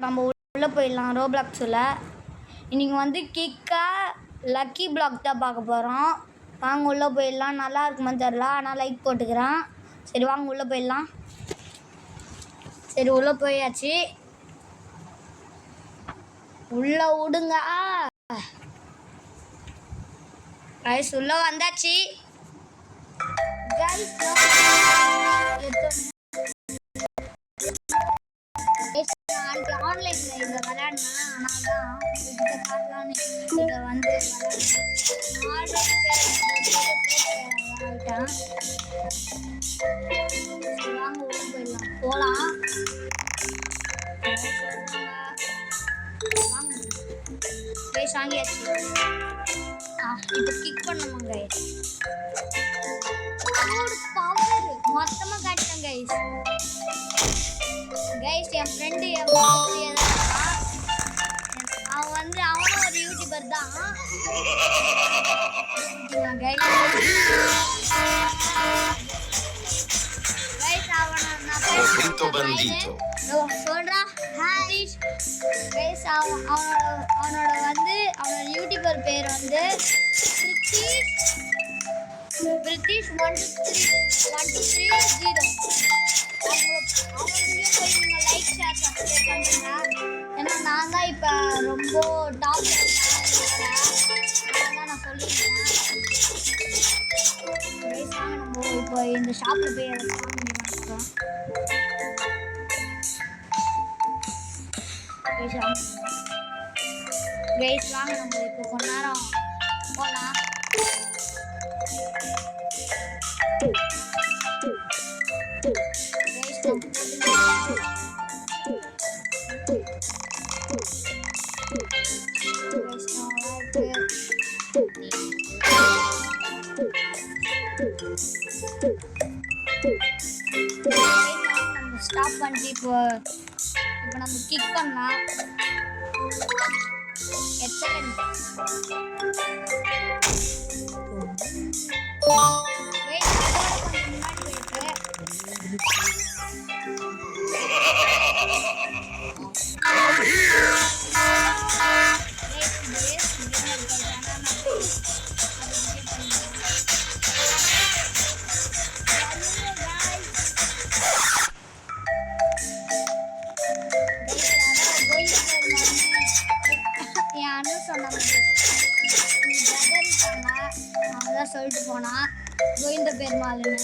நம்ம உள்ளே போயிடலாம். ரோப்ளாக்ஸில் இன்றைக்கி வந்து கிக்கா லக்கி பிளாக் தான் பார்க்க போகிறோம். வாங்க உள்ளே போயிடலாம். நல்லா இருக்குமான்னு தெரில, ஆனால் லைக் போட்டுக்கிறேன். சரி வாங்க உள்ளே போயிடலாம். சரி உள்ளே போயாச்சு. உள்ளே விடுங்க. கைஸ் உள்ளே வந்தாச்சு. கைஸ் ஆன்லைனில் இதை விளையாடினா ஆனால் தான் இதை காட்டலான்னு இதை வந்து ஆகிட்டேன். வாங்க உள்ள போயிடலாம். போகலாம் வாங்க. கைஸ் வாங்கியாச்சு. இப்போ கிக் பண்ணுமா கைஸ். பவர் மொத்தமாக காட்டுறேன் கைஸ். கைஸ் என் ஃப்ரெண்டு அவன் வந்து அவனும் ஒரு யூடியூபர் தான். கைஸ் அவனை சொல்றான். கைஸ் அவனோட வந்து அவனோட யூடியூபர் பேர் வந்து பிரிட்டிஷ் 1230. அவங்களுக்கே போய் நீங்கள் லைக் ஷேர் சப்ஸ்கிரைப் பண்ணுங்க. ஏன்னா நான் தான் இப்போ ரொம்ப டாப் அதான் நான் சொல்லியிருக்கேன். நம்ம இப்போ இந்த ஷாப்பில் போய் அதை வாங்கிக்கலாம். கைஸ் வாங்க நம்ம இப்போ கொஞ்ச நேரம் போகலாம். ஸ்டாப் பண்ணிட்டு இப்போ நம்ம கிக் பண்ணலாம். சொல்லிட்டு போனா கோவிந்த பெருமாள்னு.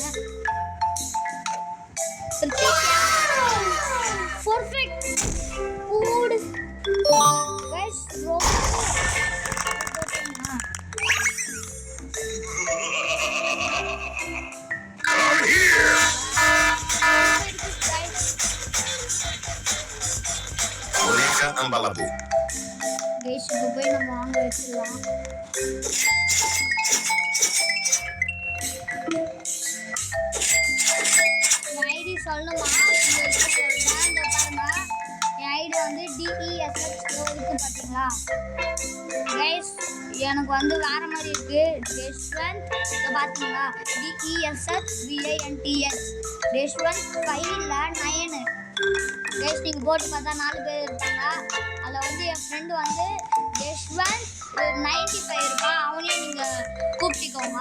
Perfect food guys. கைஸ் இப்போ போய் நம்ம வாங்க வச்சிடலாம். ஐடி சொல்லணுமா? இந்த பாருங்க என் ஐடி வந்து DESH இருக்கு பார்த்தீங்களா கைஸ். எனக்கு வந்து வேற மாதிரி இருக்கு. டெஸ்வந்த் பார்த்தீங்களா DESHVINTH டெஸ்வந்த் 5 கைஸ். நீங்கள் போட்டு பார்த்தா 4 பேர் இருப்பாங்க. அதில் வந்து என் ஃப்ரெண்டு வந்து டெஸ்வந்த் 95 இருப்பான். அவனையும் நீங்கள் கூப்பிட்டுக்கோங்க.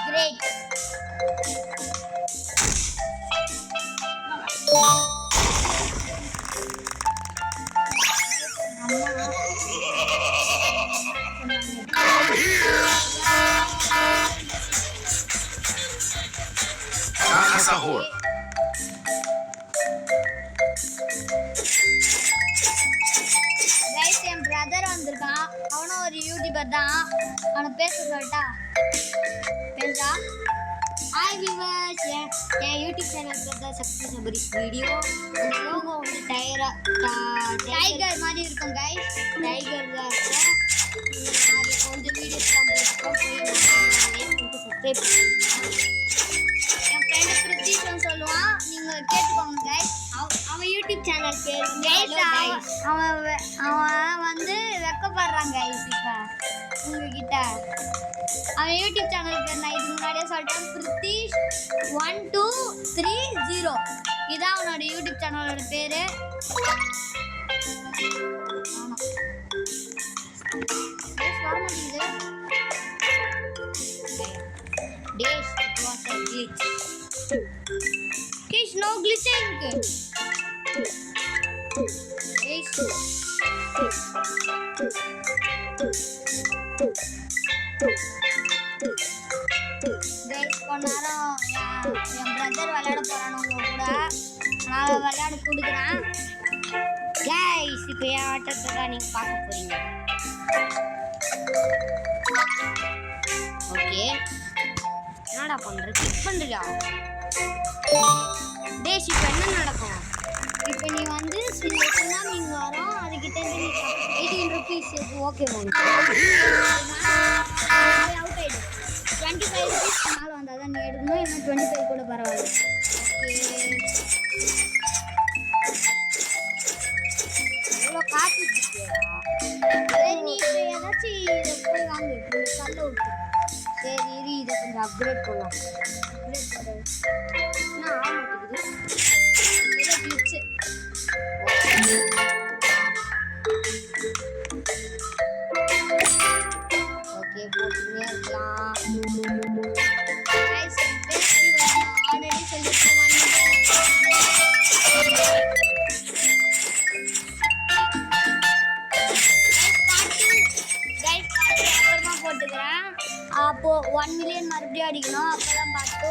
கிரேட். என் பிரதர் வந்திருக்கான். அவனும் ஒரு யூடியூபர் தான். அவனை பேச சொல்லிட்டா பேசா. ஹாய் வியூவர்ஸ், என் யூடியூப் சேனல் பேர் தான் சக்தி சபரிஷ் வீடியோ. அந்த லோகோ வந்து டைகர் மாதிரி இருக்கும் கைஸ். டைகர் தான் இருக்கும். அதில் கொஞ்சம் வீடியோஸ்லாம் போட்டுருக்கோம். சப்ஸ்கிரைப் பண்ணுங்க. என் ஃப்ரெண்டு பிரித்திஷன் சொல்லுவான், நீங்கள் கேட்டுக்கோங்க கைஸ். அவன் யூடியூப் சேனல் பேர் அவன் வந்து வெக்கப்படுறான் கைஸ். இப்போ உங்ககிட்ட அவன் யூடியூப் சேனல் பேர் நான் இதுக்கு முன்னாடியே சொல்லிட்டேன். பிரித்திஷ் 1230. இதான் அவனோட யூடியூப் சேனலோட பேரு. Days it was a glitch. Kids no glitching. Days. Guys, கொண்டாரம் N brother விளையாட போறானு உங்க கூட. நான் விளையாட கொடுக்குறேன். Guys, இப்போ என் ஆட்டத்தை தான் நீங்க பார்க்க போறீங்க. ஓகே, என்னடா பண்ற? கிளிக் பண்றியா? டேஷ் இப்போ என்ன நடக்கும்? இப்போ நீ வந்து சின்னதா நீங்க வரோம் அதுகிட்ட இருந்து நீ 18 ரூபீஸ் ஓகே வாங்க. அவுட் ஆயிடு. 25 ரூபீஸ் மேல வந்தாதான் நீ எடுக்கணும். இன்னும் 25 கூட பரவாயில்லை. ஓகே, காத்து வச்சிருக்கியா? நீ இப்போ ஏதாச்சும் இதை போய் வாங்கு. இந்த கல்லை விட்டு சரி இரு, இதை கொஞ்சம் அப்கிரேட் பண்ணலாம். அப்கிரேட் பண்ணுறது நான் ஆக மாட்டேங்குது. இதை கிளிச்சு ஓகே போட்டுனே இருக்கலாம். ஆல்ரெடி சொல்லியிருக்கேன். போட்டுக்கிறேன். அப்போ 1 மில்லியன் மறுபடியும் அடிக்கணும். அப்பதான் பார்த்து